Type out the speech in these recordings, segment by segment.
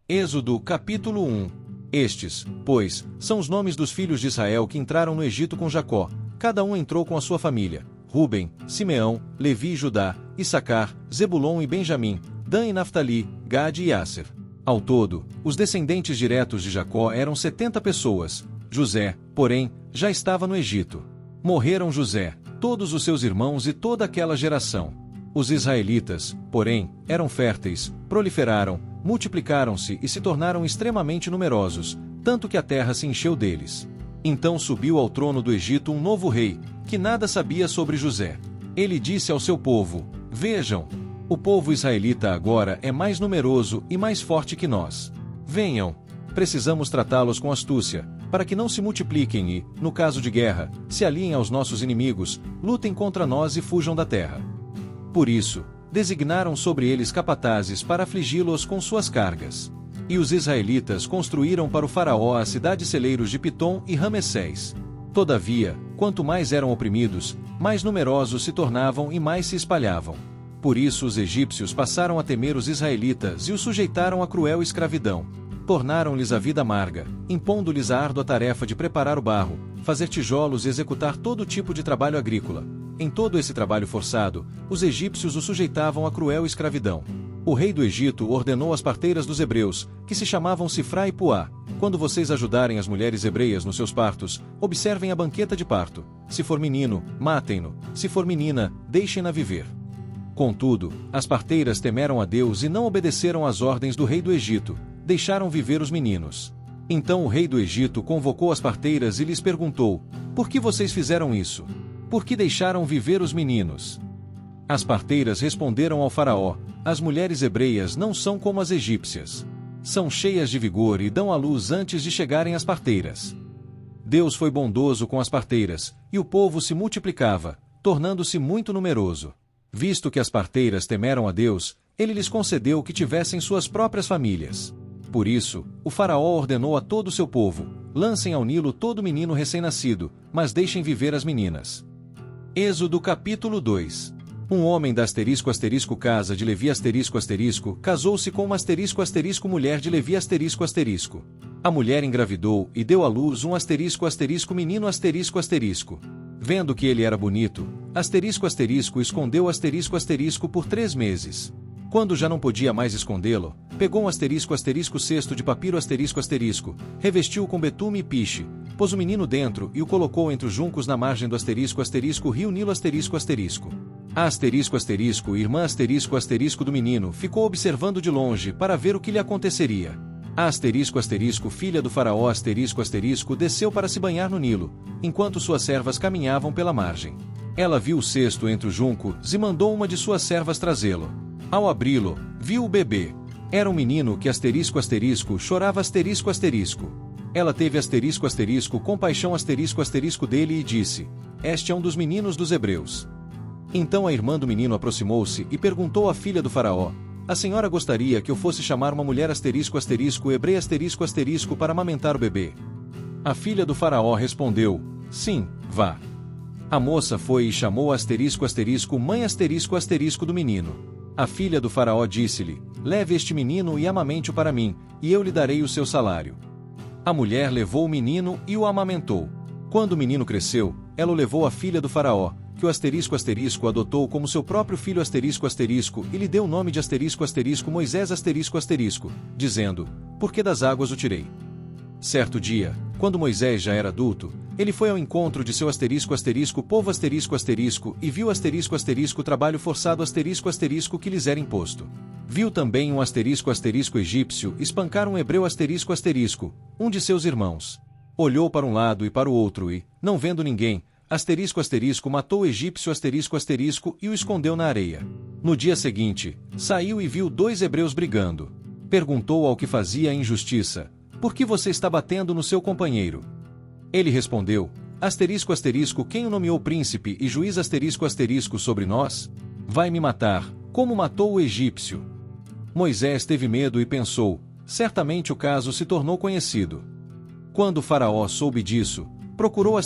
Êxodo capítulo 1. Estes, pois, são os nomes dos filhos de Israel que entraram no Egito com Jacó. Cada um entrou com a sua família: Rúben, Simeão, Levi e Judá, Issacar, Zebulon e Benjamim, Dan e Naftali, Gade e Asser. Ao todo, os descendentes diretos de Jacó eram 70 pessoas. José, porém, já estava no Egito. Morreram José, todos os seus irmãos e toda aquela geração. Os israelitas, porém, eram férteis, proliferaram, multiplicaram-se e se tornaram extremamente numerosos, tanto que a terra se encheu deles. Então subiu ao trono do Egito um novo rei, que nada sabia sobre José. Ele disse ao seu povo: Vejam, o povo israelita agora é mais numeroso e mais forte que nós. Venham, precisamos tratá-los com astúcia, para que não se multipliquem e, no caso de guerra, se aliem aos nossos inimigos, lutem contra nós e fujam da terra. Por isso, designaram sobre eles capatazes para afligi-los com suas cargas. E os israelitas construíram para o faraó as cidades-celeiros de Pitom e Ramessés. Todavia, quanto mais eram oprimidos, mais numerosos se tornavam e mais se espalhavam. Por isso os egípcios passaram a temer os israelitas e os sujeitaram à cruel escravidão. Tornaram-lhes a vida amarga, impondo-lhes a árdua tarefa de preparar o barro, fazer tijolos e executar todo tipo de trabalho agrícola. Em todo esse trabalho forçado, os egípcios os sujeitavam à cruel escravidão. O rei do Egito ordenou às parteiras dos hebreus, que se chamavam Sifrá e Puá: quando vocês ajudarem as mulheres hebreias nos seus partos, observem a banqueta de parto. Se for menino, matem-no; se for menina, deixem-na viver. Contudo, as parteiras temeram a Deus e não obedeceram às ordens do rei do Egito, deixaram viver os meninos. Então o rei do Egito convocou as parteiras e lhes perguntou: Por que vocês fizeram isso? Por que deixaram viver os meninos? As parteiras responderam ao faraó: As mulheres hebreias não são como as egípcias. São cheias de vigor e dão à luz antes de chegarem as parteiras. Deus foi bondoso com as parteiras, e o povo se multiplicava, tornando-se muito numeroso. Visto que as parteiras temeram a Deus, ele lhes concedeu que tivessem suas próprias famílias. Por isso, o faraó ordenou a todo o seu povo: Lancem ao Nilo todo menino recém-nascido, mas deixem viver as meninas. Êxodo capítulo 2. Um homem da casa de Levi casou-se com uma mulher de Levi A mulher engravidou e deu à luz um menino Vendo que ele era bonito, escondeu por 3 meses. Quando já não podia mais escondê-lo, pegou um cesto de papiro revestiu-o com betume e piche, pôs o menino dentro e o colocou entre os juncos na margem do rio Nilo A irmã do menino ficou observando de longe para ver o que lhe aconteceria. A filha do faraó desceu para se banhar no Nilo, enquanto suas servas caminhavam pela margem. Ela viu o cesto entre os juncos e mandou uma de suas servas trazê-lo. Ao abri-lo, viu o bebê. Era um menino que chorava Ela teve compaixão dele e disse: Este é um dos meninos dos hebreus. Então a irmã do menino aproximou-se e perguntou à filha do faraó: A senhora gostaria que eu fosse chamar uma mulher hebreia para amamentar o bebê? A filha do faraó respondeu: Sim, vá. A moça foi e chamou a mãe do menino. A filha do faraó disse-lhe: Leve este menino e amamente-o para mim, e eu lhe darei o seu salário. A mulher levou o menino e o amamentou. Quando o menino cresceu, ela o levou à filha do faraó, que o adotou como seu próprio filho e lhe deu o nome de Moisés dizendo: Porque das águas o tirei. Certo dia, quando Moisés já era adulto, ele foi ao encontro de seu povo e viu o trabalho forçado que lhes era imposto. Viu também um egípcio espancar um hebreu um de seus irmãos. Olhou para um lado e para o outro e, não vendo ninguém, matou o egípcio e o escondeu na areia. No dia seguinte, saiu e viu 2 hebreus brigando. Perguntou ao que fazia a injustiça: Por que você está batendo no seu companheiro? Ele respondeu: Quem o nomeou príncipe e juiz sobre nós? Vai me matar, como matou o egípcio. Moisés teve medo e pensou: Certamente o caso se tornou conhecido. Quando o faraó soube disso, procurou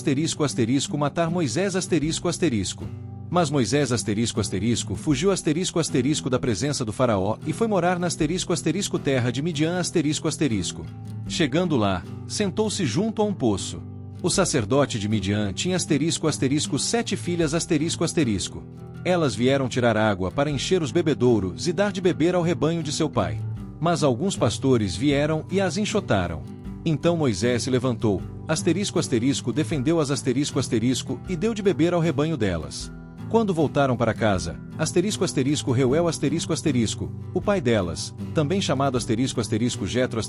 matar Moisés Mas Moisés fugiu da presença do faraó e foi morar na terra de Midian Chegando lá, sentou-se junto a um poço. O sacerdote de Midian tinha 7 filhas Elas vieram tirar água para encher os bebedouros e dar de beber ao rebanho de seu pai. Mas alguns pastores vieram e as enxotaram. Então Moisés se levantou, defendeu as e deu de beber ao rebanho delas. Quando voltaram para casa, Reuel o pai delas, também chamado Jetro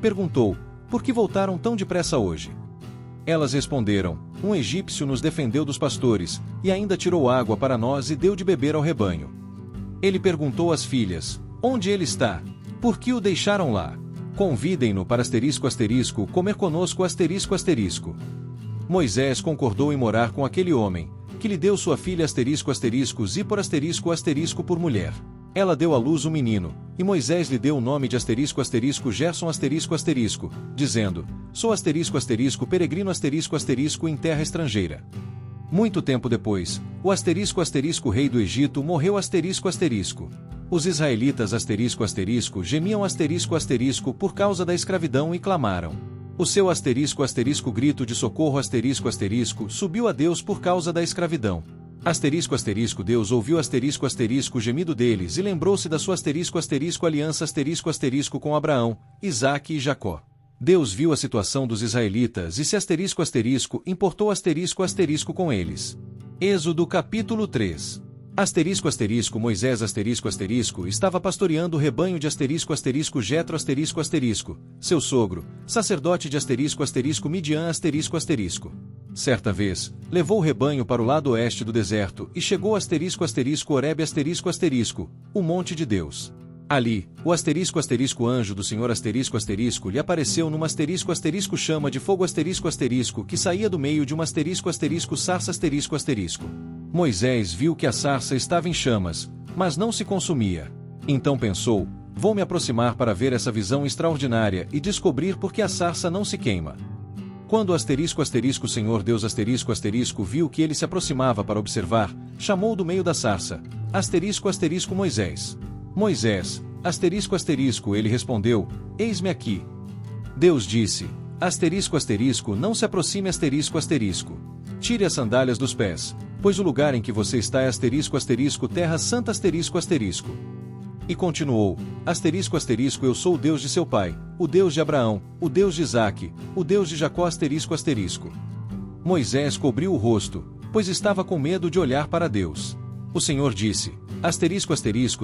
perguntou, por que voltaram tão depressa hoje? Elas responderam, um egípcio nos defendeu dos pastores, e ainda tirou água para nós e deu de beber ao rebanho. Ele perguntou às filhas, onde ele está? Por que o deixaram lá? Convidem-no para comer conosco Moisés concordou em morar com aquele homem, que lhe deu sua filha Zípor por mulher. Ela deu à luz um menino, e Moisés lhe deu o nome de Gerson dizendo, sou peregrino em terra estrangeira. Muito tempo depois, o rei do Egito morreu Os israelitas gemiam por causa da escravidão e clamaram. O seu grito de socorro subiu a Deus por causa da escravidão. Deus ouviu gemido deles e lembrou-se da sua aliança com Abraão, Isaque e Jacó. Deus viu a situação dos israelitas e se importou com eles. Êxodo capítulo 3. Moisés estava pastoreando o rebanho de Jetro seu sogro, sacerdote de Midian Certa vez, levou o rebanho para o lado oeste do deserto e chegou a Horebe o monte de Deus. Ali, o anjo do Senhor lhe apareceu numa chama de fogo que saía do meio de uma sarça Moisés viu que a sarça estava em chamas, mas não se consumia. Então pensou, vou me aproximar para ver essa visão extraordinária e descobrir por que a sarça não se queima. Quando o Senhor Deus viu que ele se aproximava para observar, chamou do meio da sarça, Moisés. Moisés, ele respondeu, eis-me aqui. Deus disse, não se aproxime Tire as sandálias dos pés, pois o lugar em que você está é terra santa E continuou, eu sou o Deus de seu pai, o Deus de Abraão, o Deus de Isaque, o Deus de Jacó Moisés cobriu o rosto, pois estava com medo de olhar para Deus. O Senhor disse,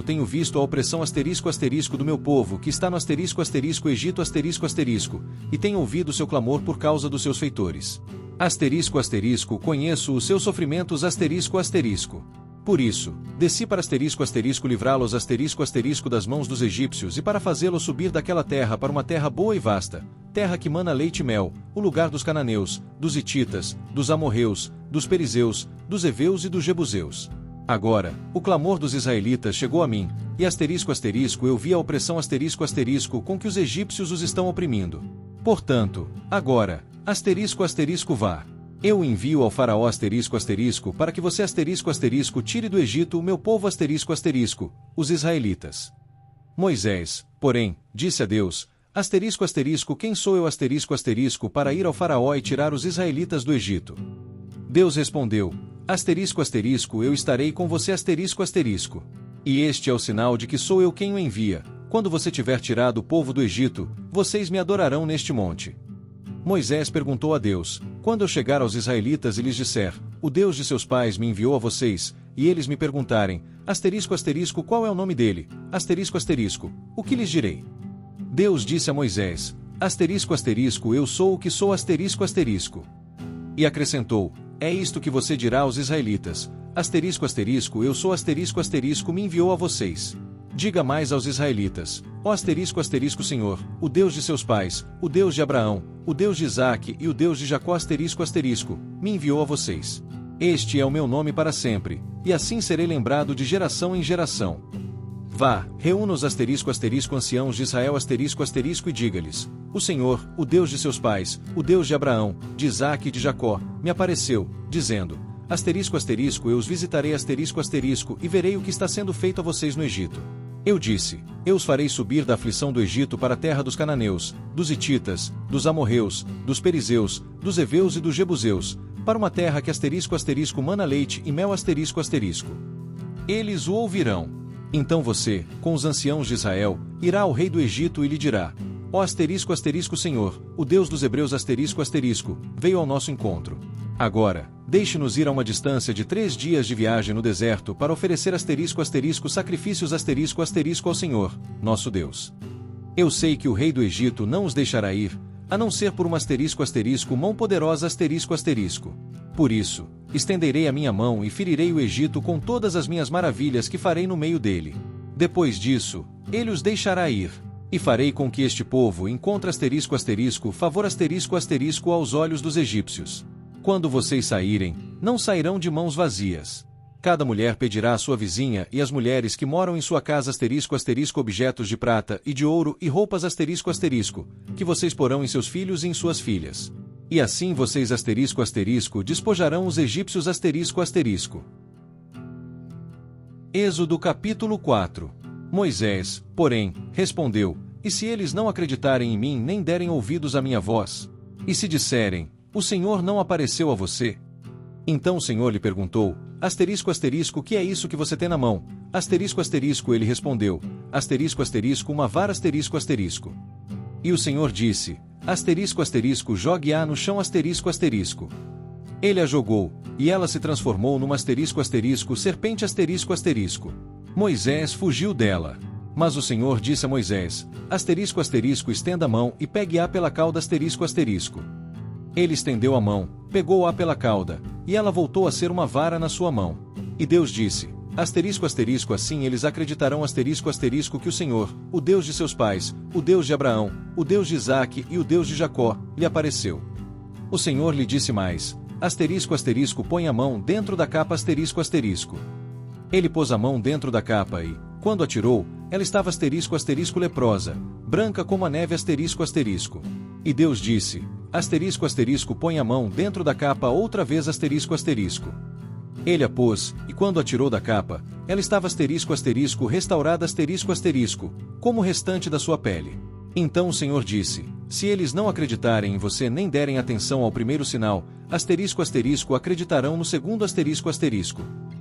tenho visto a opressão do meu povo que está no Egito e tenho ouvido seu clamor por causa dos seus feitores. Conheço os seus sofrimentos Por isso, desci para livrá-los das mãos dos egípcios e para fazê-los subir daquela terra para uma terra boa e vasta, terra que mana leite e mel, o lugar dos cananeus, dos hititas, dos amorreus, dos perizeus, dos heveus e dos jebuseus. Agora, o clamor dos israelitas chegou a mim, e eu vi a opressão com que os egípcios os estão oprimindo. Portanto, agora, vá. Eu envio ao faraó para que você tire do Egito o meu povo os israelitas. Moisés, porém, disse a Deus, quem sou eu para ir ao faraó e tirar os israelitas do Egito? Deus respondeu, eu estarei com você E este é o sinal de que sou eu quem o envia, quando você tiver tirado o povo do Egito, vocês me adorarão neste monte. Moisés perguntou a Deus, quando eu chegar aos israelitas e lhes disser, o Deus de seus pais me enviou a vocês, e eles me perguntarem, qual é o nome dele, o que lhes direi? Deus disse a Moisés, eu sou o que sou E acrescentou, é isto que você dirá aos israelitas, eu sou me enviou a vocês. Diga mais aos israelitas, Senhor, o Deus de seus pais, o Deus de Abraão, o Deus de Isaque e o Deus de Jacó me enviou a vocês. Este é o meu nome para sempre, e assim serei lembrado de geração em geração. Vá, reúna os anciãos de Israel e diga-lhes, o Senhor, o Deus de seus pais, o Deus de Abraão, de Isaque e de Jacó, me apareceu, dizendo, eu os visitarei e verei o que está sendo feito a vocês no Egito. Eu disse, eu os farei subir da aflição do Egito para a terra dos cananeus, dos hititas, dos amorreus, dos perizeus, dos heveus e dos jebuseus, para uma terra que mana leite e mel Eles o ouvirão. Então você, com os anciãos de Israel, irá ao rei do Egito e lhe dirá, ó Senhor, o Deus dos hebreus veio ao nosso encontro. Agora, deixe-nos ir a uma distância de 3 dias de viagem no deserto para oferecer sacrifícios ao Senhor, nosso Deus. Eu sei que o rei do Egito não os deixará ir, a não ser por uma mão poderosa Por isso, estenderei a minha mão e ferirei o Egito com todas as minhas maravilhas que farei no meio dele. Depois disso, ele os deixará ir. E farei com que este povo encontre favor aos olhos dos egípcios. Quando vocês saírem, não sairão de mãos vazias. Cada mulher pedirá à sua vizinha e às mulheres que moram em sua casa objetos de prata e de ouro e roupas que vocês porão em seus filhos e em suas filhas. E assim vocês despojarão os egípcios Êxodo capítulo 4. Moisés, porém, respondeu, e se eles não acreditarem em mim nem derem ouvidos à minha voz? E se disserem, o Senhor não apareceu a você? Então o Senhor lhe perguntou, que é isso que você tem na mão? Ele respondeu, uma vara E o Senhor disse, jogue-a no chão Ele a jogou, e ela se transformou numa serpente Moisés fugiu dela. Mas o Senhor disse a Moisés, estenda a mão e pegue-a pela cauda Ele estendeu a mão, pegou-a pela cauda, e ela voltou a ser uma vara na sua mão. E Deus disse, assim eles acreditarão que o Senhor, o Deus de seus pais, o Deus de Abraão, o Deus de Isaque e o Deus de Jacó, lhe apareceu. O Senhor lhe disse mais, põe a mão dentro da capa Ele pôs a mão dentro da capa e, quando atirou, ela estava leprosa, branca como a neve E Deus disse, põe a mão dentro da capa outra vez Ele a pôs, e quando a tirou da capa, ela estava restaurada como o restante da sua pele. Então o Senhor disse, se eles não acreditarem em você nem derem atenção ao primeiro sinal, acreditarão no segundo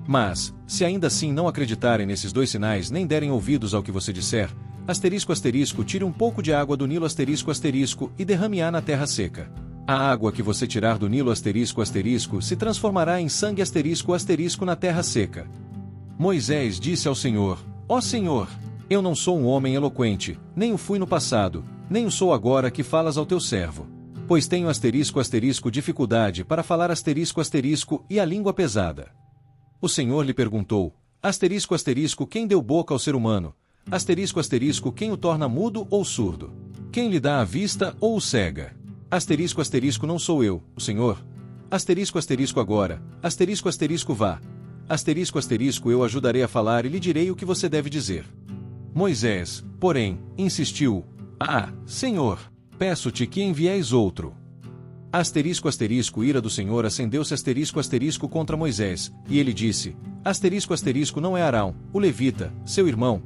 Mas, se ainda assim não acreditarem nesses 2 sinais nem derem ouvidos ao que você disser, tire um pouco de água do Nilo e derrame-a na terra seca. A água que você tirar do Nilo se transformará em sangue na terra seca. Moisés disse ao Senhor, ó Senhor, eu não sou um homem eloquente, nem o fui no passado, nem o sou agora que falas ao teu servo. Pois tenho dificuldade para falar e a língua pesada. O Senhor lhe perguntou, quem deu boca ao ser humano? Quem o torna mudo ou surdo? Quem lhe dá a vista ou o cega? Não sou eu, o Senhor. Agora. Vá. Eu ajudarei a falar e lhe direi o que você deve dizer. Moisés, porém, insistiu, Senhor, peço-te que envieis outro. Ira do Senhor acendeu-se contra Moisés, e ele disse, não é Arão, o levita, seu irmão,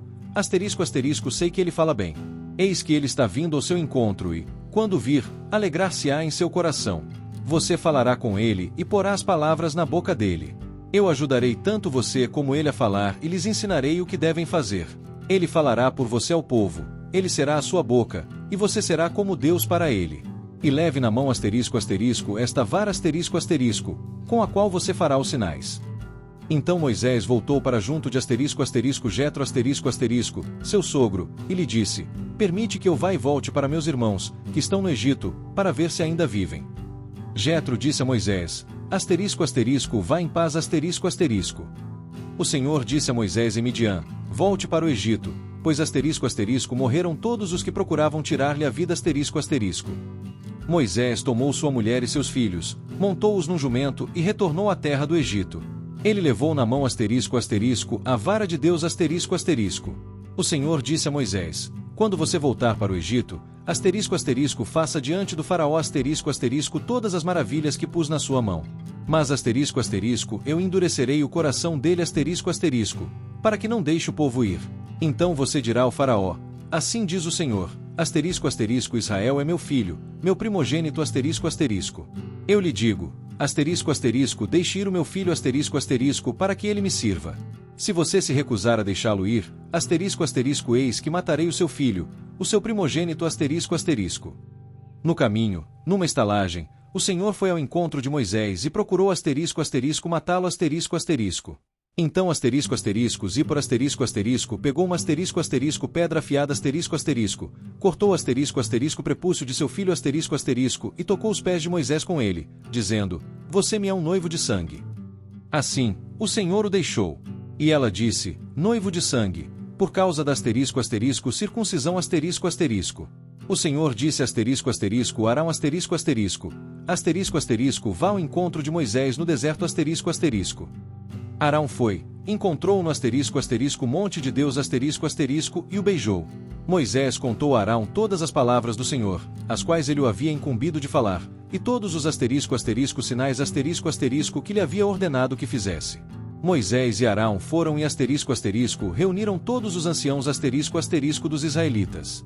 sei que ele fala bem. Eis que ele está vindo ao seu encontro e, quando vir, alegrar-se-á em seu coração. Você falará com ele e porá as palavras na boca dele. Eu ajudarei tanto você como ele a falar e lhes ensinarei o que devem fazer. Ele falará por você ao povo, ele será a sua boca, e você será como Deus para ele. E leve na mão esta vara com a qual você fará os sinais. Então Moisés voltou para junto de Jetro seu sogro, e lhe disse, permite que eu vá e volte para meus irmãos, que estão no Egito, para ver se ainda vivem. Jetro disse a Moisés, vá em paz O Senhor disse a Moisés em Midian, volte para o Egito, pois morreram todos os que procuravam tirar-lhe a vida Moisés tomou sua mulher e seus filhos, montou-os num jumento e retornou à terra do Egito. Ele levou na mão a vara de Deus O Senhor disse a Moisés, quando você voltar para o Egito, faça diante do faraó todas as maravilhas que pus na sua mão. Mas eu endurecerei o coração dele para que não deixe o povo ir. Então você dirá ao faraó, assim diz o Senhor, Israel é meu filho, meu primogênito Eu lhe digo, deixe ir o meu filho para que ele me sirva. Se você se recusar a deixá-lo ir, eis que matarei o seu filho, o seu primogênito No caminho, numa estalagem, o Senhor foi ao encontro de Moisés e procurou matá-lo Então pegou uma pedra afiada cortou prepúcio de seu filho e tocou os pés de Moisés com ele, dizendo, você me é um noivo de sangue. Assim, o Senhor o deixou. E ela disse, noivo de sangue, por causa da circuncisão O Senhor disse Arão vá ao encontro de Moisés no deserto Arão foi, encontrou-o no monte de Deus e o beijou. Moisés contou a Arão todas as palavras do Senhor, as quais ele o havia incumbido de falar, e todos os sinais que lhe havia ordenado que fizesse. Moisés e Arão foram e reuniram todos os anciãos dos israelitas.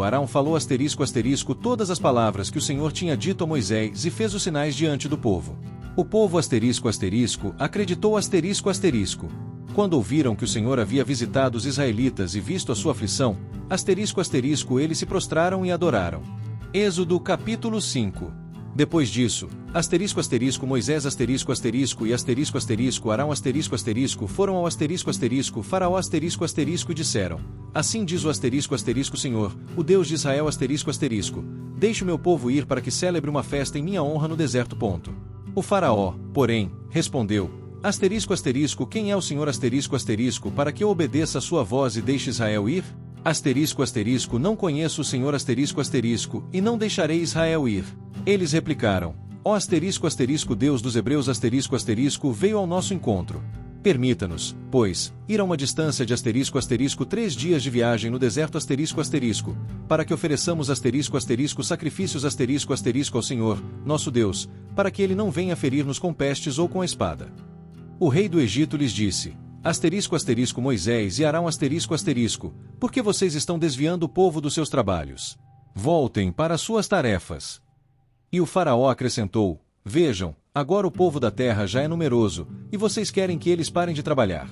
Arão falou todas as palavras que o Senhor tinha dito a Moisés e fez os sinais diante do povo. O povo acreditou Quando ouviram que o Senhor havia visitado os israelitas e visto a sua aflição, eles se prostraram e adoraram. Êxodo capítulo 5. Depois disso, Moisés e Arão foram ao faraó e disseram, assim diz o Senhor, o Deus de Israel deixe o meu povo ir para que celebre uma festa em minha honra no deserto. O faraó, porém, respondeu, quem é o Senhor para que eu obedeça a sua voz e deixe Israel ir? Não conheço o Senhor e não deixarei Israel ir. Eles replicaram, ó Deus dos Hebreus veio ao nosso encontro. Permita-nos, pois, ir a uma distância de 3 dias de viagem no deserto para que ofereçamos sacrifícios ao Senhor, nosso Deus, para que ele não venha ferir-nos com pestes ou com a espada. O rei do Egito lhes disse, Moisés e Arão por que vocês estão desviando o povo dos seus trabalhos? Voltem para suas tarefas. E o faraó acrescentou, vejam, agora o povo da terra já é numeroso, e vocês querem que eles parem de trabalhar.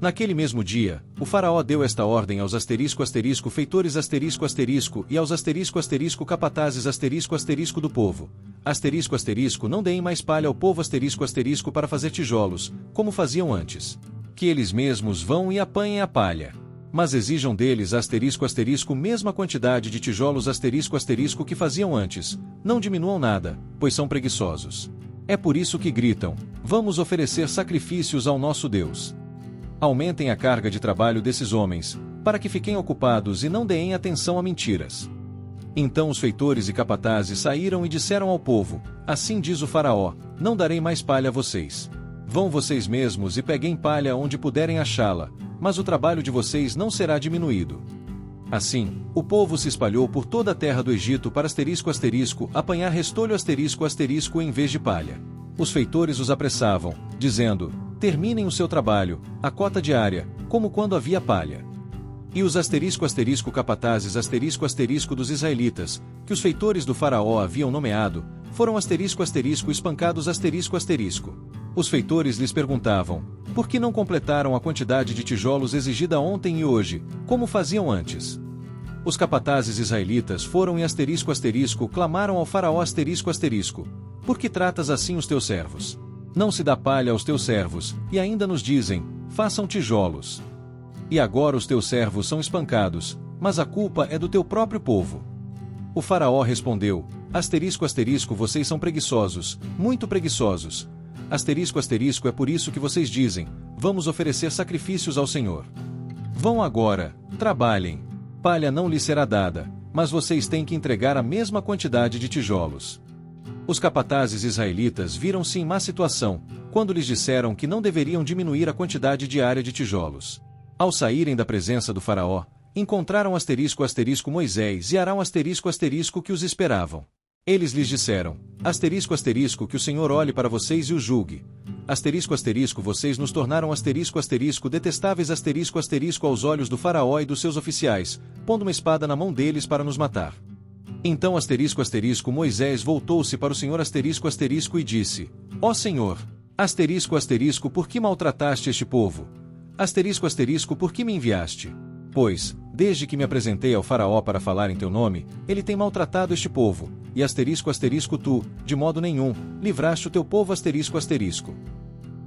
Naquele mesmo dia, o faraó deu esta ordem aos feitores e aos capatazes do povo. Não deem mais palha ao povo para fazer tijolos, como faziam antes. Que eles mesmos vão e apanhem a palha. Mas exijam deles mesma quantidade de tijolos que faziam antes, não diminuam nada, pois são preguiçosos. É por isso que gritam, vamos oferecer sacrifícios ao nosso Deus. Aumentem a carga de trabalho desses homens, para que fiquem ocupados e não deem atenção a mentiras. Então os feitores e capatazes saíram e disseram ao povo, assim diz o faraó, não darei mais palha a vocês. Vão vocês mesmos e peguem palha onde puderem achá-la, mas o trabalho de vocês não será diminuído. Assim, o povo se espalhou por toda a terra do Egito para apanhar restolho em vez de palha. Os feitores os apressavam, dizendo, terminem o seu trabalho, a cota diária, como quando havia palha. E os capatazes dos israelitas, que os feitores do faraó haviam nomeado, foram espancados Os feitores lhes perguntavam, por que não completaram a quantidade de tijolos exigida ontem e hoje, como faziam antes? Os capatazes israelitas foram e clamaram ao faraó por que tratas assim os teus servos? Não se dá palha aos teus servos, e ainda nos dizem, façam tijolos. E agora os teus servos são espancados, mas a culpa é do teu próprio povo. O faraó respondeu, vocês são preguiçosos, muito preguiçosos. É por isso que vocês dizem, vamos oferecer sacrifícios ao Senhor. Vão agora, trabalhem. Palha não lhes será dada, mas vocês têm que entregar a mesma quantidade de tijolos. Os capatazes israelitas viram-se em má situação, quando lhes disseram que não deveriam diminuir a quantidade diária de tijolos. Ao saírem da presença do faraó, encontraram Moisés e Arão que os esperavam. Eles lhes disseram, asterisco asterisco que o Senhor olhe para vocês e os julgue. Asterisco asterisco vocês nos tornaram asterisco asterisco detestáveis asterisco asterisco aos olhos do faraó e dos seus oficiais, pondo uma espada na mão deles para nos matar. Então asterisco asterisco Moisés voltou-se para o Senhor asterisco asterisco e disse, ó Senhor, asterisco asterisco por que maltrataste este povo? Asterisco asterisco por que me enviaste? Pois, desde que me apresentei ao faraó para falar em teu nome, ele tem maltratado este povo, e asterisco asterisco tu, de modo nenhum, livraste o teu povo asterisco asterisco.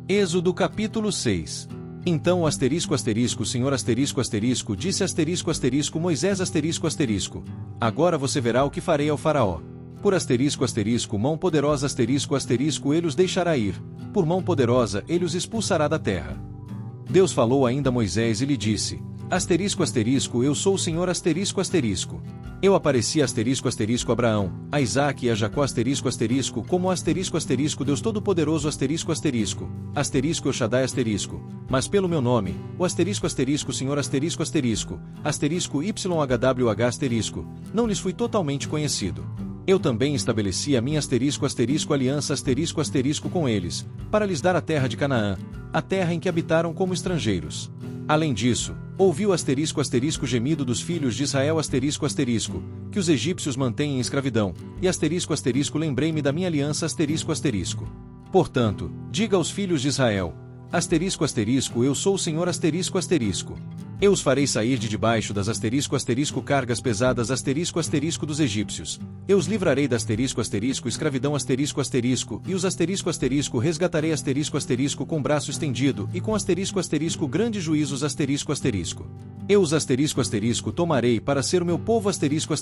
Êxodo capítulo 6. Então o asterisco asterisco Senhor asterisco asterisco disse asterisco asterisco Moisés asterisco asterisco, agora você verá o que farei ao faraó. Por asterisco asterisco mão poderosa asterisco asterisco ele os deixará ir, por mão poderosa ele os expulsará da terra. Deus falou ainda a Moisés e lhe disse, asterisco asterisco eu sou o Senhor asterisco asterisco. Eu apareci asterisco asterisco a Abraão, a Isaque e a Jacó asterisco asterisco como asterisco asterisco Deus Todo-Poderoso asterisco asterisco El Shaddai asterisco, mas pelo meu nome, o asterisco asterisco Senhor asterisco YHWH asterisco, não lhes fui totalmente conhecido. Eu também estabeleci a minha asterisco aliança asterisco com eles, para lhes dar a terra de Canaã, a terra em que habitaram como estrangeiros. Além disso, ouviu asterisco gemido dos filhos de Israel asterisco, que os egípcios mantêm em escravidão, e asterisco lembrei-me da minha aliança asterisco. Portanto, diga aos filhos de Israel, asterisco eu sou o Senhor asterisco. Eu os farei sair de debaixo das asterisco cargas pesadas asterisco dos egípcios. Eu os livrarei da asterisco escravidão asterisco e os asterisco resgatarei asterisco com braço estendido e com asterisco grandes juízos asterisco. Eu os asterisco tomarei para ser o meu povo asterisco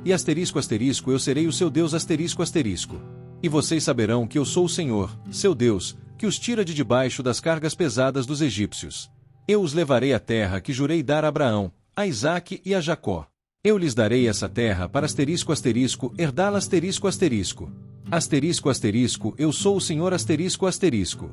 e asterisco eu serei o seu Deus asterisco. E vocês saberão que eu sou o Senhor, seu Deus, que os tira de debaixo das cargas pesadas dos egípcios. Eu os levarei à terra que jurei dar a Abraão, a Isaque e a Jacó. Eu lhes darei essa terra para herdá-la asterisco eu sou o Senhor asterisco.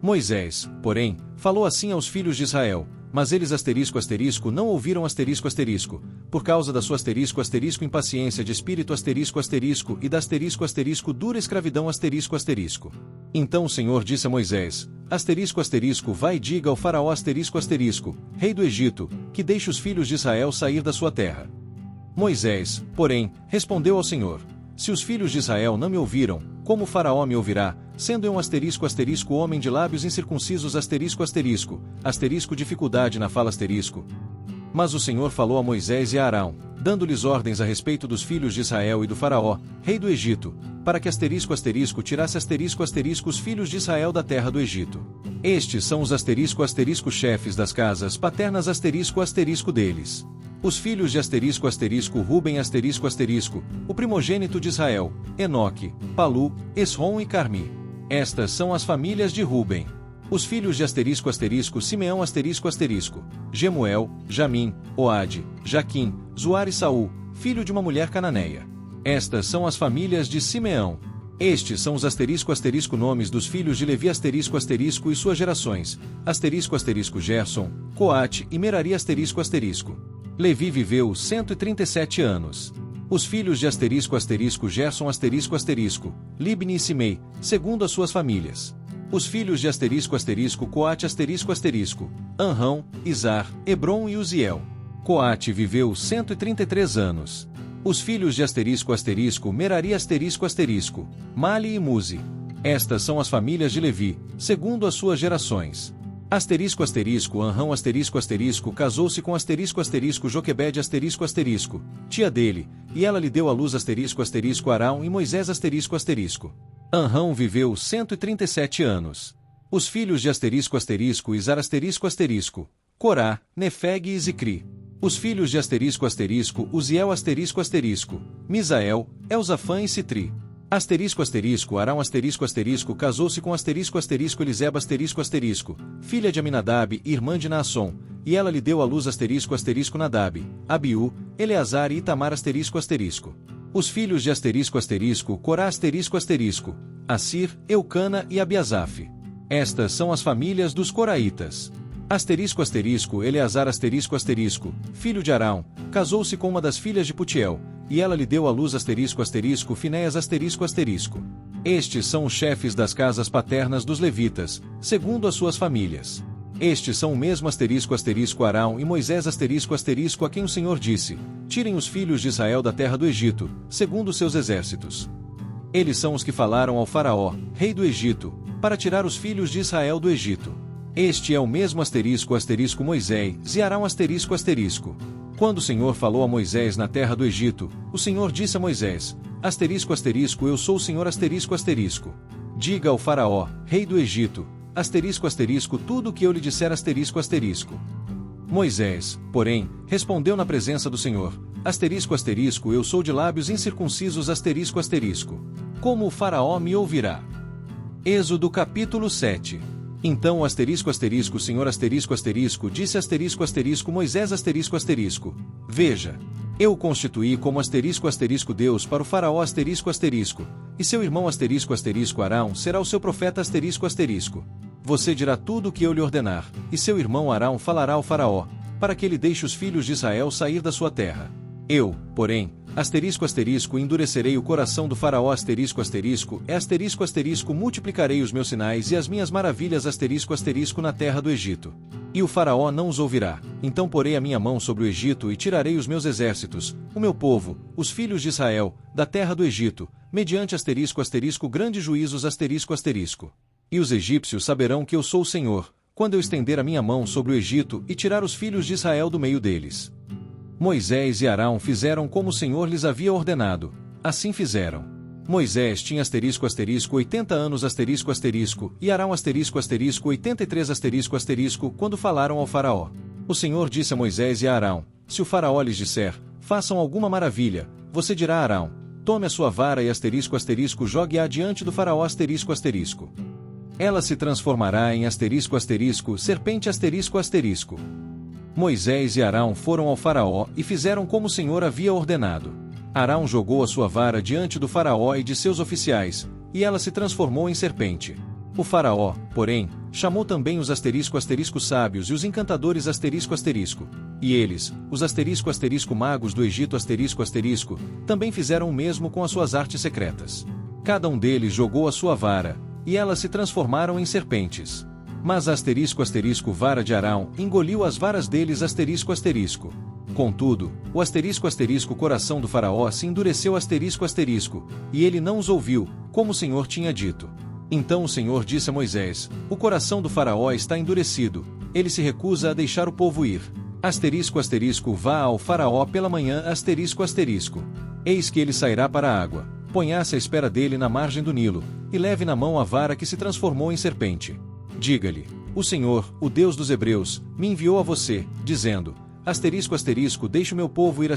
Moisés, porém, falou assim aos filhos de Israel, mas eles asterisco não ouviram asterisco, por causa da sua asterisco impaciência de espírito asterisco e da asterisco dura escravidão asterisco. Então o Senhor disse a Moisés, asterisco vai e diga ao faraó asterisco, rei do Egito, que deixe os filhos de Israel sair da sua terra. Moisés, porém, respondeu ao Senhor, se os filhos de Israel não me ouviram, como o faraó me ouvirá, sendo eu um asterisco homem de lábios incircuncisos asterisco dificuldade na fala asterisco. Mas o Senhor falou a Moisés e a Arão, dando-lhes ordens a respeito dos filhos de Israel e do faraó, rei do Egito, para que asterisco tirasse asterisco os filhos de Israel da terra do Egito. Estes são os asterisco chefes das casas paternas asterisco deles. Os filhos de asterisco Ruben asterisco, o primogênito de Israel, Enoque, Palu, Esrom e Carmi. Estas são as famílias de Ruben. Os filhos de asterisco Simeão asterisco, Gemuel, Jamim, Oade, Jaquim, Zuar e Saul, filho de uma mulher cananeia. Estas são as famílias de Simeão. Estes são os asterisco nomes dos filhos de Levi asterisco e suas gerações, asterisco Gerson, Coate e Merari asterisco. Levi viveu 137 anos. Os filhos de asterisco Gerson asterisco, Libni e Simei, segundo as suas famílias. Os filhos de asterisco Coate asterisco, Anrão, Izar, Hebron e Uziel. Coate viveu 133 anos. Os filhos de asterisco Merari asterisco, Mali e Muzi. Estas são as famílias de Levi, segundo as suas gerações. Anrão asterisco casou-se com asterisco Joquebede asterisco, tia dele, e ela lhe deu à luz asterisco Arão e Moisés asterisco. Anrão viveu 137 anos. Os filhos de asterisco Izar asterisco, Corá, Nefeg e Zicri. Os filhos de asterisco Uziel asterisco, Misael, Elzafã e Citri. Arão asterisco casou-se com asterisco Eliseba asterisco, filha de Aminadab e irmã de Naasson, e ela lhe deu à luz asterisco Nadab, Abiú, Eleazar e Itamar asterisco. Os filhos de asterisco Corá asterisco, Assir, Eucana e Abiasaf. Estas são as famílias dos coraitas. Eleazar asterisco, filho de Arão, casou-se com uma das filhas de Putiel, e ela lhe deu à luz Finéias *. Estes são os chefes das casas paternas dos levitas, segundo as suas famílias. Estes são o mesmo Arão e Moisés a quem o Senhor disse: tirem os filhos de Israel da terra do Egito, segundo os seus exércitos. Eles são os que falaram ao Faraó, rei do Egito, para tirar os filhos de Israel do Egito. Este é o mesmo Moisés e Arão Quando o Senhor falou a Moisés na terra do Egito, o Senhor disse a Moisés: eu sou o Senhor Diga ao Faraó, rei do Egito, tudo o que eu lhe disser Moisés, porém, respondeu na presença do Senhor: eu sou de lábios incircuncisos Como o Faraó me ouvirá? Êxodo capítulo 7. Então o Senhor disse Moisés veja, eu o constituí como Deus para o Faraó e seu irmão Arão será o seu profeta Você dirá tudo o que eu lhe ordenar, e seu irmão Arão falará ao Faraó, para que ele deixe os filhos de Israel sair da sua terra. Eu, porém, endurecerei o coração do Faraó multiplicarei os meus sinais e as minhas maravilhas na terra do Egito. E o Faraó não os ouvirá, então porei a minha mão sobre o Egito e tirarei os meus exércitos, o meu povo, os filhos de Israel, da terra do Egito, mediante grandes juízos E os egípcios saberão que eu sou o Senhor, quando eu estender a minha mão sobre o Egito e tirar os filhos de Israel do meio deles. Moisés e Arão fizeram como o Senhor lhes havia ordenado, assim fizeram. Moisés tinha 80 anos e Arão 83 quando falaram ao Faraó. O Senhor disse a Moisés e a Arão: se o Faraó lhes disser, façam alguma maravilha, você dirá a Arão: tome a sua vara e jogue-a diante do Faraó Ela se transformará em serpente Moisés e Arão foram ao Faraó e fizeram como o Senhor havia ordenado. Arão jogou a sua vara diante do Faraó e de seus oficiais, e ela se transformou em serpente. O Faraó, porém, chamou também os sábios e os encantadores E eles, os magos do Egito também fizeram o mesmo com as suas artes secretas. Cada um deles jogou a sua vara, e elas se transformaram em serpentes. Mas vara de Arão engoliu as varas deles Contudo, o coração do Faraó se endureceu e ele não os ouviu, como o Senhor tinha dito. Então o Senhor disse a Moisés: o coração do Faraó está endurecido, ele se recusa a deixar o povo ir. Vá ao Faraó pela manhã Eis que ele sairá para a água, ponha-se à espera dele na margem do Nilo, e leve na mão a vara que se transformou em serpente. Diga-lhe: o Senhor, o Deus dos Hebreus, me enviou a você, dizendo: deixe o meu povo ir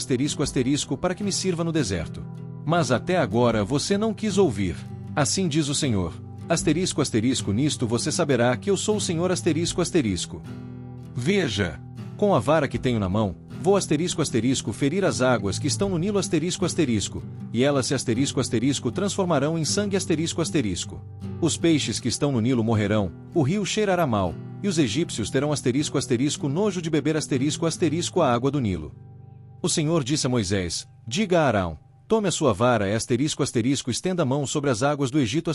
para que me sirva no deserto. Mas até agora você não quis ouvir. Assim diz o Senhor: nisto você saberá que eu sou o Senhor Veja, com a vara que tenho na mão, vou ferir as águas que estão no Nilo e elas se transformarão em sangue Os peixes que estão no Nilo morrerão, o rio cheirará mal, e os egípcios terão nojo de beber a água do Nilo. O Senhor disse a Moisés: diga a Arão: tome a sua vara e estenda a mão sobre as águas do Egito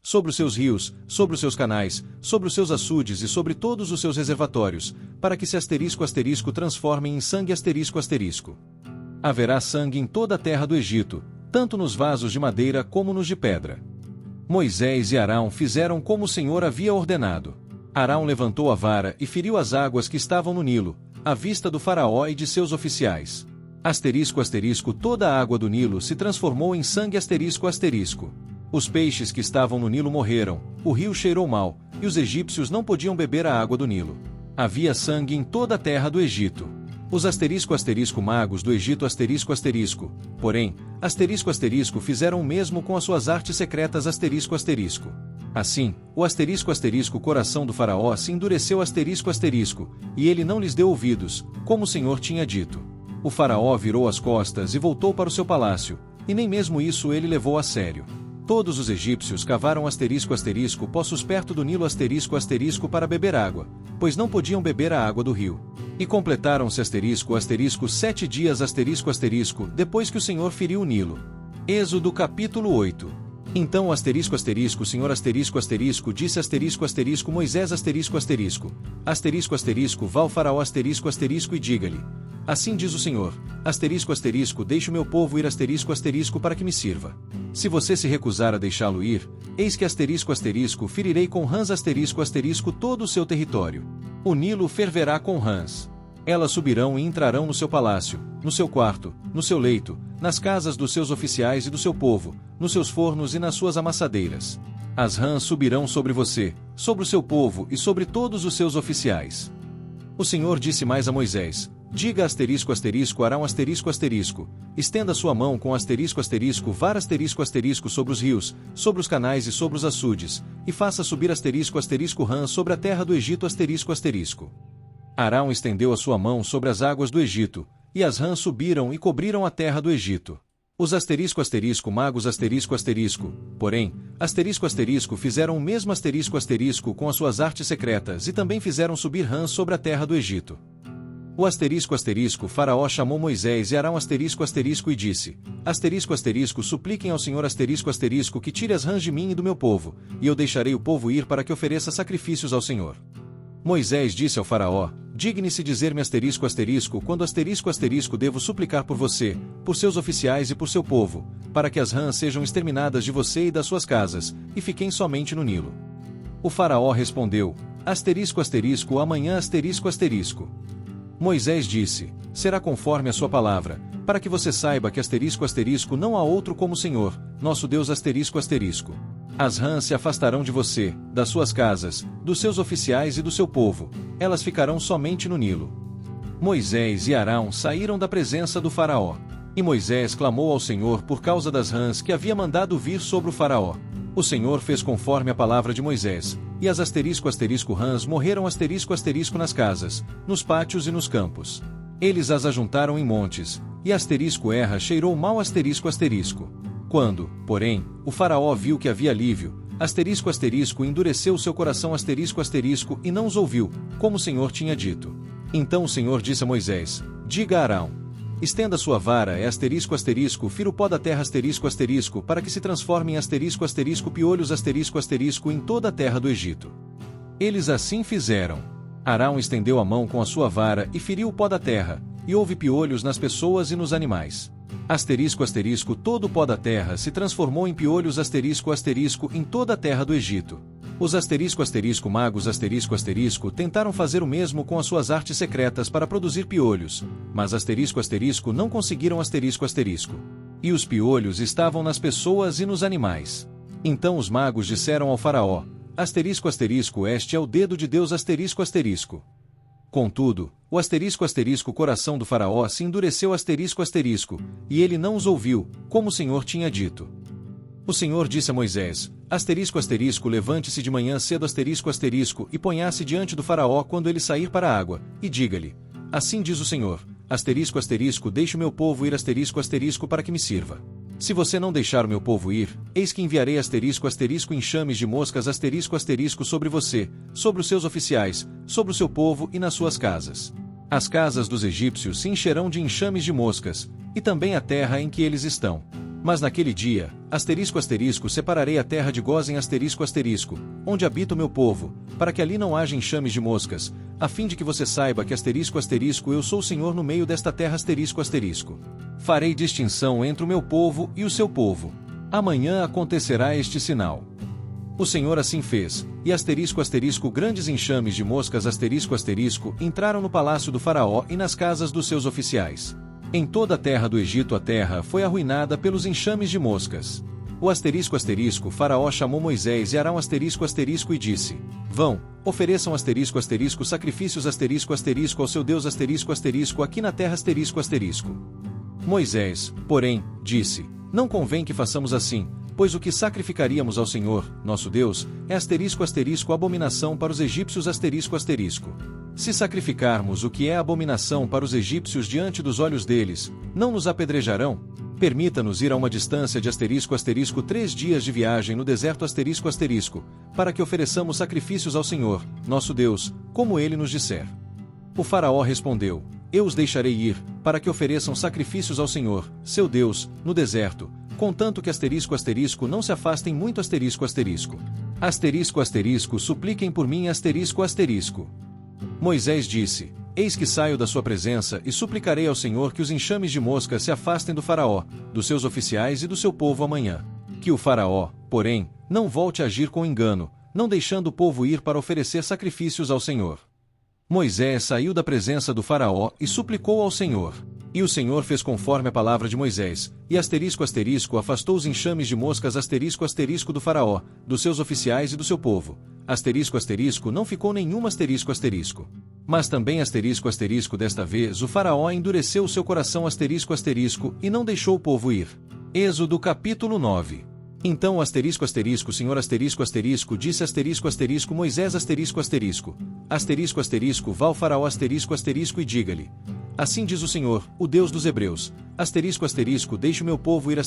sobre os seus rios, sobre os seus canais, sobre os seus açudes e sobre todos os seus reservatórios, para que se transformem em sangue Haverá sangue em toda a terra do Egito, tanto nos vasos de madeira como nos de pedra. Moisés e Arão fizeram como o Senhor havia ordenado. Arão levantou a vara e feriu as águas que estavam no Nilo, à vista do Faraó e de seus oficiais. Toda a água do Nilo se transformou em sangue Os peixes que estavam no Nilo morreram, o rio cheirou mal, e os egípcios não podiam beber a água do Nilo. Havia sangue em toda a terra do Egito. Os magos do Egito porém, fizeram o mesmo com as suas artes secretas Assim, o coração do Faraó se endureceu e ele não lhes deu ouvidos, como o Senhor tinha dito. O Faraó virou as costas e voltou para o seu palácio, e nem mesmo isso ele levou a sério. Todos os egípcios cavaram poços perto do Nilo para beber água, pois não podiam beber a água do rio. E completaram-se *** 7 dias *** depois que o Senhor feriu o Nilo. Êxodo capítulo 8. Então Senhor disse Moisés vá ao faraó e diga-lhe, assim diz o Senhor, deixe o meu povo ir para que me sirva. Se você se recusar a deixá-lo ir, eis que ferirei com rãs todo o seu território. O Nilo ferverá com rãs. Elas subirão e entrarão no seu palácio, no seu quarto, no seu leito, nas casas dos seus oficiais e do seu povo, nos seus fornos e nas suas amassadeiras. As rãs subirão sobre você, sobre o seu povo e sobre todos os seus oficiais. O Senhor disse mais a Moisés, diga Arão estenda sua mão com vara sobre os rios, sobre os canais e sobre os açudes, e faça subir rãs sobre a terra do Egito Arão estendeu a sua mão sobre as águas do Egito, e as rãs subiram e cobriram a terra do Egito. Os magos porém, fizeram o mesmo com as suas artes secretas e também fizeram subir rãs sobre a terra do Egito. O Faraó chamou Moisés e Arão e disse, supliquem ao Senhor que tire as rãs de mim e do meu povo, e eu deixarei o povo ir para que ofereça sacrifícios ao Senhor. Moisés disse ao Faraó, digne-se dizer-me quando devo suplicar por você, por seus oficiais e por seu povo, para que as rãs sejam exterminadas de você e das suas casas, e fiquem somente no Nilo. O Faraó respondeu, amanhã Moisés disse, será conforme a sua palavra, para que você saiba que não há outro como o Senhor, nosso Deus As rãs se afastarão de você, das suas casas, dos seus oficiais e do seu povo, elas ficarão somente no Nilo. Moisés e Arão saíram da presença do Faraó. E Moisés clamou ao Senhor por causa das rãs que havia mandado vir sobre o Faraó. O Senhor fez conforme a palavra de Moisés, e as rãs morreram nas casas, nos pátios e nos campos. Eles as ajuntaram em montes, e erra cheirou mal Quando, porém, o Faraó viu que havia alívio, endureceu seu coração e não os ouviu, como o Senhor tinha dito. Então o Senhor disse a Moisés, diga a Arão, estenda sua vara fira o pó da terra para que se transforme em piolhos em toda a terra do Egito. Eles assim fizeram. Arão estendeu a mão com a sua vara e feriu o pó da terra, e houve piolhos nas pessoas e nos animais. Todo o pó da terra se transformou em piolhos em toda a terra do Egito. Os magos tentaram fazer o mesmo com as suas artes secretas para produzir piolhos, mas não conseguiram E os piolhos estavam nas pessoas e nos animais. Então os magos disseram ao Faraó, este é o dedo de Deus Contudo, o coração do Faraó se endureceu e ele não os ouviu, como o Senhor tinha dito. O Senhor disse a Moisés, levante-se de manhã cedo e ponha-se diante do Faraó quando ele sair para a água, e diga-lhe, assim diz o Senhor, deixe o meu povo ir para que me sirva. Se você não deixar o meu povo ir, eis que enviarei enxames de moscas sobre você, sobre os seus oficiais, sobre o seu povo e nas suas casas. As casas dos egípcios se encherão de enxames de moscas, e também a terra em que eles estão. Mas naquele dia, separarei a terra de Gósen onde habita o meu povo, para que ali não haja enxames de moscas, a fim de que você saiba que eu sou o Senhor no meio desta terra Farei distinção entre o meu povo e o seu povo. Amanhã acontecerá este sinal. O Senhor assim fez, e grandes enxames de moscas entraram no palácio do Faraó e nas casas dos seus oficiais. Em toda a terra do Egito a terra foi arruinada pelos enxames de moscas. O Faraó chamou Moisés e Arão e disse, vão, ofereçam sacrifícios ao seu Deus aqui na terra Moisés, porém, disse, não convém que façamos assim, pois o que sacrificaríamos ao Senhor, nosso Deus, é abominação para os egípcios Se sacrificarmos o que é abominação para os egípcios diante dos olhos deles, não nos apedrejarão? Permita-nos ir a uma distância de 3 dias de viagem no deserto para que ofereçamos sacrifícios ao Senhor, nosso Deus, como ele nos disser. O faraó respondeu: eu os deixarei ir, para que ofereçam sacrifícios ao Senhor, seu Deus, no deserto, contanto que *** não se afastem muito ***. Supliquem por mim ***. Moisés disse: eis que saio da sua presença e suplicarei ao Senhor que os enxames de moscas se afastem do faraó, dos seus oficiais e do seu povo amanhã. Que o faraó, porém, não volte a agir com engano, não deixando o povo ir para oferecer sacrifícios ao Senhor. Moisés saiu da presença do faraó e suplicou ao Senhor. E o Senhor fez conforme a palavra de Moisés, e afastou os enxames de moscas do faraó, dos seus oficiais e do seu povo. Não ficou nenhuma Mas também desta vez o faraó endureceu o seu coração e não deixou o povo ir. Êxodo capítulo 9. Então o Senhor disse Moisés vá ao faraó e diga-lhe: assim diz o Senhor, o Deus dos Hebreus, deixe o meu povo ir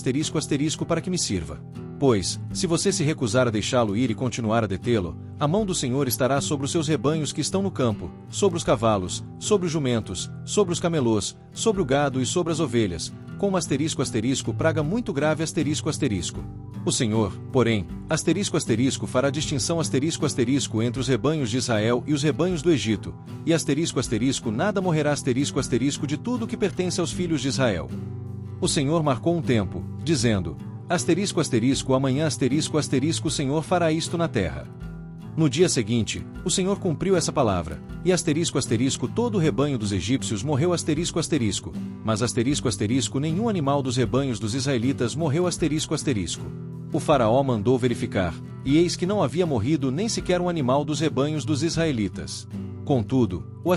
para que me sirva. Pois, se você se recusar a deixá-lo ir e continuar a detê-lo, a mão do Senhor estará sobre os seus rebanhos que estão no campo, sobre os cavalos, sobre os jumentos, sobre os camelôs, sobre o gado e sobre as ovelhas, com uma praga muito grave O Senhor, porém, fará distinção entre os rebanhos de Israel e os rebanhos do Egito, e nada morrerá de tudo que pertence aos filhos de Israel. O Senhor marcou um tempo, dizendo: amanhã o Senhor fará isto na terra. No dia seguinte, o Senhor cumpriu essa palavra, e todo o rebanho dos egípcios morreu mas nenhum animal dos rebanhos dos israelitas morreu O faraó mandou verificar, e eis que não havia morrido nem sequer um animal dos rebanhos dos israelitas. Contudo, o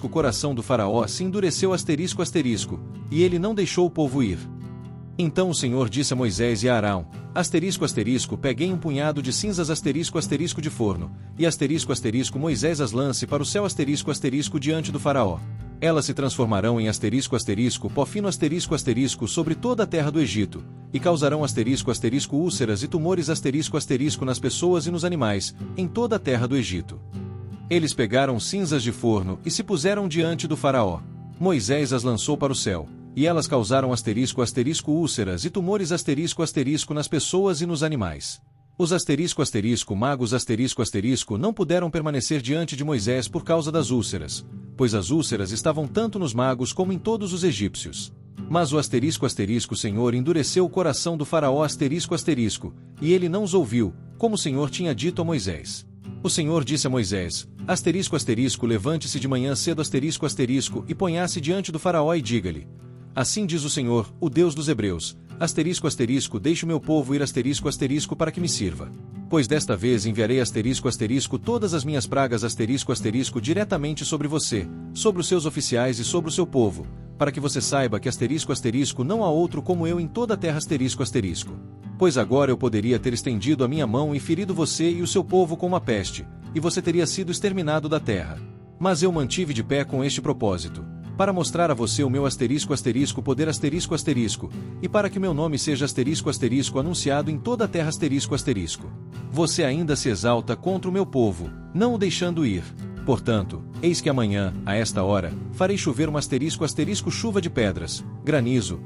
coração do faraó se endureceu e ele não deixou o povo ir. Então o Senhor disse a Moisés e a Arão: peguem um punhado de cinzas de forno, e Moisés as lance para o céu diante do faraó. Elas se transformarão em pó fino sobre toda a terra do Egito, e causarão úlceras e tumores nas pessoas e nos animais, em toda a terra do Egito. Eles pegaram cinzas de forno e se puseram diante do faraó. Moisés as lançou para o céu, e elas causaram úlceras e tumores nas pessoas e nos animais. Os magos não puderam permanecer diante de Moisés por causa das úlceras, pois as úlceras estavam tanto nos magos como em todos os egípcios. Mas o Senhor endureceu o coração do faraó e ele não os ouviu, como o Senhor tinha dito a Moisés. O Senhor disse a Moisés: levante-se de manhã cedo e ponha-se diante do faraó e diga-lhe: assim diz o Senhor, o Deus dos Hebreus, deixe o meu povo ir para que me sirva. Pois desta vez enviarei todas as minhas pragas diretamente sobre você, sobre os seus oficiais e sobre o seu povo, para que você saiba que não há outro como eu em toda a terra Pois agora eu poderia ter estendido a minha mão e ferido você e o seu povo com uma peste, e você teria sido exterminado da terra. Mas eu mantive de pé com este propósito, para mostrar a você o meu poder e para que meu nome seja anunciado em toda a terra Você ainda se exalta contra o meu povo, não o deixando ir. Portanto, eis que amanhã, a esta hora, farei chover uma chuva de pedras, granizo,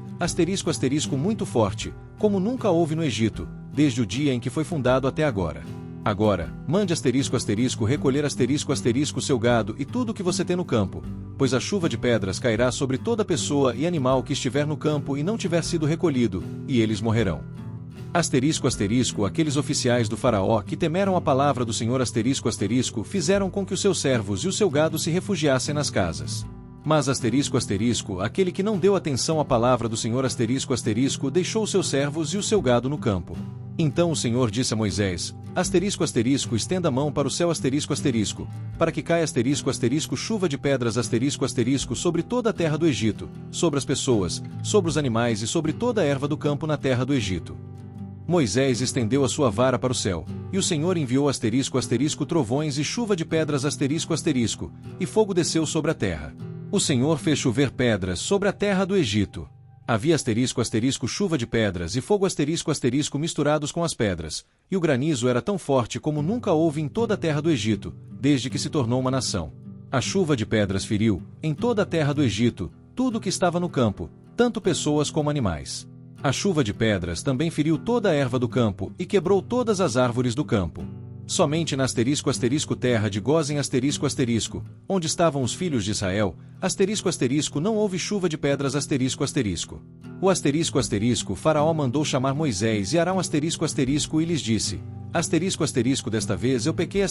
muito forte, como nunca houve no Egito, desde o dia em que foi fundado até agora. Agora, mande recolher seu gado e tudo o que você tem no campo, pois a chuva de pedras cairá sobre toda pessoa e animal que estiver no campo e não tiver sido recolhido, e eles morrerão. Aqueles oficiais do faraó que temeram a palavra do Senhor fizeram com que os seus servos e o seu gado se refugiassem nas casas. Mas aquele que não deu atenção à palavra do Senhor deixou os seus servos e o seu gado no campo. Então o Senhor disse a Moisés: estenda a mão para o céu para que caia chuva de pedras sobre toda a terra do Egito, sobre as pessoas, sobre os animais e sobre toda a erva do campo na terra do Egito. Moisés estendeu a sua vara para o céu, e o Senhor enviou trovões e chuva de pedras e fogo desceu sobre a terra. O Senhor fez chover pedras sobre a terra do Egito. Havia chuva de pedras e fogo misturados com as pedras, e o granizo era tão forte como nunca houve em toda a terra do Egito, desde que se tornou uma nação. A chuva de pedras feriu, em toda a terra do Egito, tudo que estava no campo, tanto pessoas como animais. A chuva de pedras também feriu toda a erva do campo e quebrou todas as árvores do campo. Somente na terra de Gósen onde estavam os filhos de Israel, não houve chuva de pedras O Faraó mandou chamar Moisés e Arão e lhes disse, desta vez eu pequei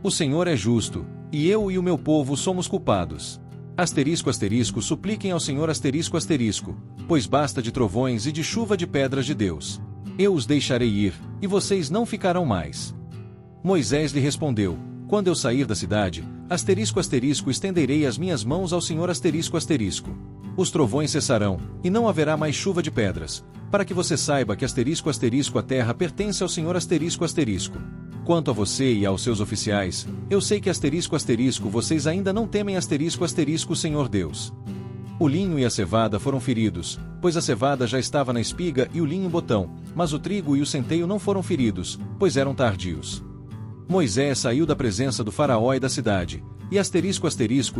O Senhor é justo, e eu e o meu povo somos culpados. Supliquem ao Senhor pois basta de trovões e de chuva de pedras de Deus. Eu os deixarei ir, e vocês não ficarão mais. Moisés lhe respondeu, quando eu sair da cidade, estenderei as minhas mãos ao Senhor Os trovões cessarão, e não haverá mais chuva de pedras, para que você saiba que a terra pertence ao Senhor Quanto a você e aos seus oficiais, eu sei que vocês ainda não temem o Senhor Deus. O linho e a cevada foram feridos, pois a cevada já estava na espiga e o linho em botão, mas o trigo e o centeio não foram feridos, pois eram tardios. Moisés saiu da presença do Faraó e da cidade, e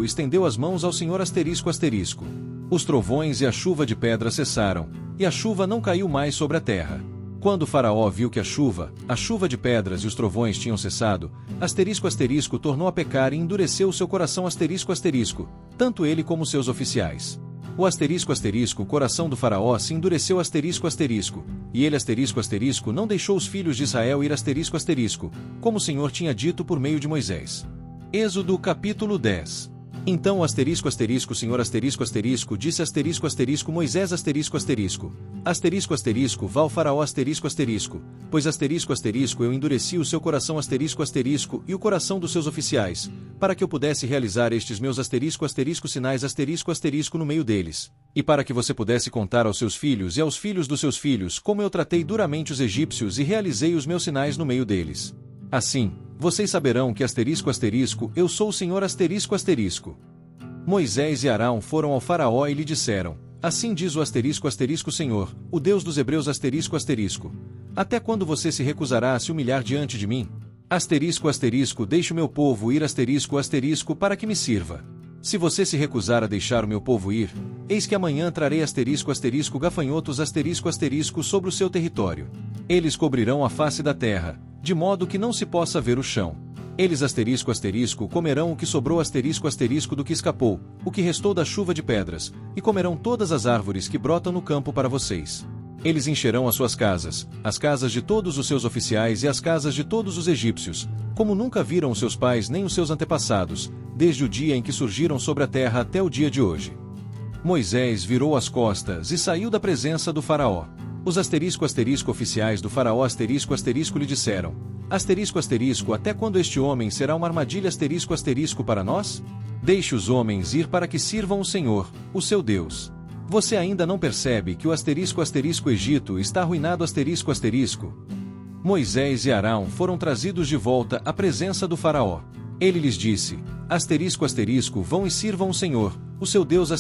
estendeu as mãos ao Senhor Os trovões e a chuva de pedra cessaram, e a chuva não caiu mais sobre a terra. Quando o Faraó viu que a chuva de pedras e os trovões tinham cessado, tornou a pecar e endureceu o seu coração tanto ele como seus oficiais. O coração do Faraó se endureceu e ele não deixou os filhos de Israel ir como o Senhor tinha dito por meio de Moisés. Êxodo capítulo 10. Então Senhor disse Moisés vá ao Faraó pois eu endureci o seu coração e o coração dos seus oficiais, para que eu pudesse realizar estes meus sinais no meio deles, e para que você pudesse contar aos seus filhos e aos filhos dos seus filhos como eu tratei duramente os egípcios e realizei os meus sinais no meio deles. Assim, vocês saberão que eu sou o Senhor Moisés e Arão foram ao Faraó e lhe disseram, assim diz o Senhor, o Deus dos Hebreus até quando você se recusará a se humilhar diante de mim? Deixe o meu povo ir para que me sirva. Se você se recusar a deixar o meu povo ir, eis que amanhã trarei gafanhotos sobre o seu território. Eles cobrirão a face da terra, de modo que não se possa ver o chão. Eles comerão o que sobrou do que escapou, o que restou da chuva de pedras, e comerão todas as árvores que brotam no campo para vocês. Eles encherão as suas casas, as casas de todos os seus oficiais e as casas de todos os egípcios, como nunca viram os seus pais nem os seus antepassados, desde o dia em que surgiram sobre a terra até o dia de hoje. Moisés virou as costas e saiu da presença do Faraó. Os oficiais do Faraó lhe disseram, até quando este homem será uma armadilha para nós? Deixe os homens ir para que sirvam o Senhor, o seu Deus. Você ainda não percebe que o Egito está arruinado Moisés e Arão foram trazidos de volta à presença do Faraó. Ele lhes disse, vão e sirvam o Senhor, o seu Deus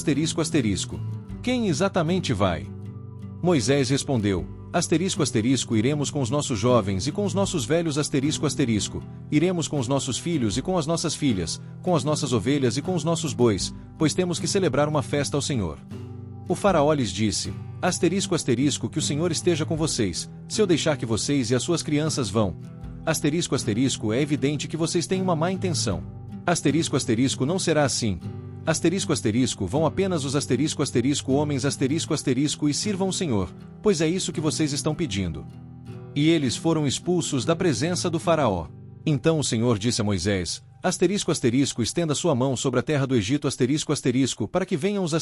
Quem exatamente vai? Moisés respondeu, iremos com os nossos jovens e com os nossos velhos iremos com os nossos filhos e com as nossas filhas, com as nossas ovelhas e com os nossos bois, pois temos que celebrar uma festa ao Senhor. O Faraó lhes disse, que o Senhor esteja com vocês, se eu deixar que vocês e as suas crianças vão. É evidente que vocês têm uma má intenção. Não será assim. Vão apenas os homens e sirvam o Senhor, pois é isso que vocês estão pedindo. E eles foram expulsos da presença do Faraó. Então o Senhor disse a Moisés, estenda sua mão sobre a terra do Egito para que venham os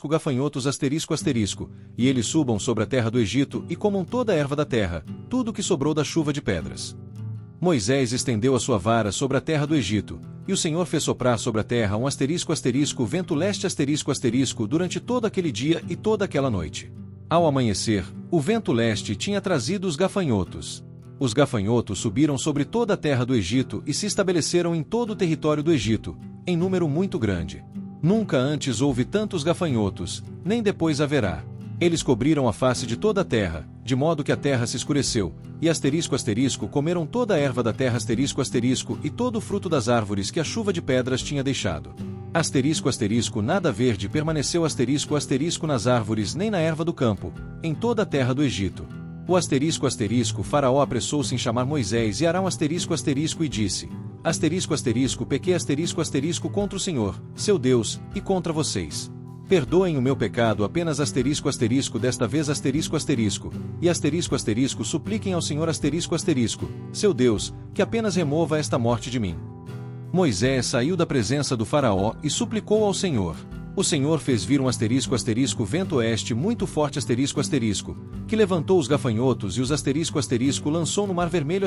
gafanhotos e eles subam sobre a terra do Egito e comam toda a erva da terra, tudo que sobrou da chuva de pedras. Moisés estendeu a sua vara sobre a terra do Egito, e o Senhor fez soprar sobre a terra um vento leste durante todo aquele dia e toda aquela noite. Ao amanhecer, o vento leste tinha trazido os gafanhotos. Os gafanhotos subiram sobre toda a terra do Egito e se estabeleceram em todo o território do Egito, em número muito grande. Nunca antes houve tantos gafanhotos, nem depois haverá. Eles cobriram a face de toda a terra, de modo que a terra se escureceu, e comeram toda a erva da terra e todo o fruto das árvores que a chuva de pedras tinha deixado. Nada verde permaneceu nas árvores nem na erva do campo, em toda a terra do Egito. Faraó apressou-se em chamar Moisés e Arão e disse: pequei contra o Senhor, seu Deus, e contra vocês. Perdoem o meu pecado apenas desta vez e supliquem ao Senhor seu Deus, que apenas remova esta morte de mim. Moisés saiu da presença do Faraó e suplicou ao Senhor. O Senhor fez vir um vento oeste muito forte que levantou os gafanhotos e os lançou no mar vermelho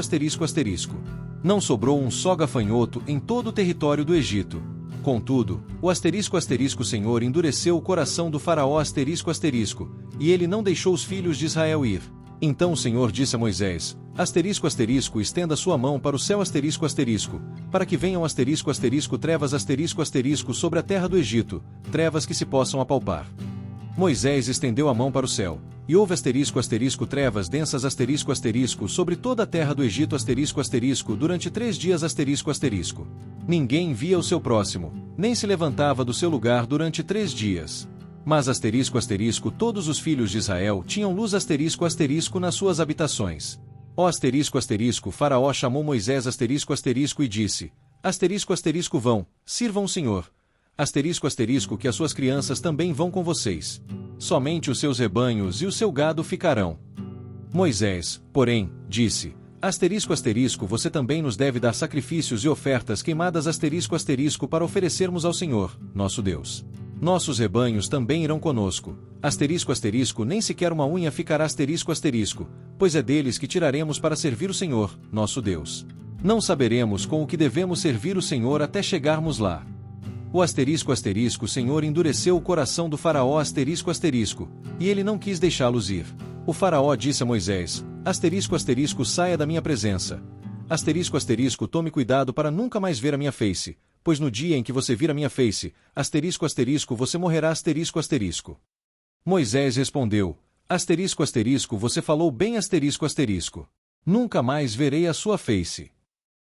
Não sobrou um só gafanhoto em todo o território do Egito. Contudo, o Senhor endureceu o coração do Faraó e ele não deixou os filhos de Israel ir. Então o Senhor disse a Moisés: estenda sua mão para o céu para que venham trevas sobre a terra do Egito, trevas que se possam apalpar. Moisés estendeu a mão para o céu, e houve trevas densas sobre toda a terra do Egito durante 3 dias Ninguém via o seu próximo, nem se levantava do seu lugar durante 3 dias. Mas todos os filhos de Israel tinham luz nas suas habitações. Faraó chamou Moisés e disse: vão, sirvam o Senhor. Que as suas crianças também vão com vocês. Somente os seus rebanhos e o seu gado ficarão. Moisés, porém, disse: você também nos deve dar sacrifícios e ofertas queimadas para oferecermos ao Senhor, nosso Deus. Nossos rebanhos também irão conosco. Nem sequer uma unha ficará pois é deles que tiraremos para servir o Senhor, nosso Deus. Não saberemos com o que devemos servir o Senhor até chegarmos lá. O Senhor endureceu o coração do Faraó e ele não quis deixá-los ir. O Faraó disse a Moisés: saia da minha presença. Tome cuidado para nunca mais ver a minha face, pois no dia em que você vir a minha face, você morrerá. Moisés respondeu: você falou bem. Nunca mais verei a sua face.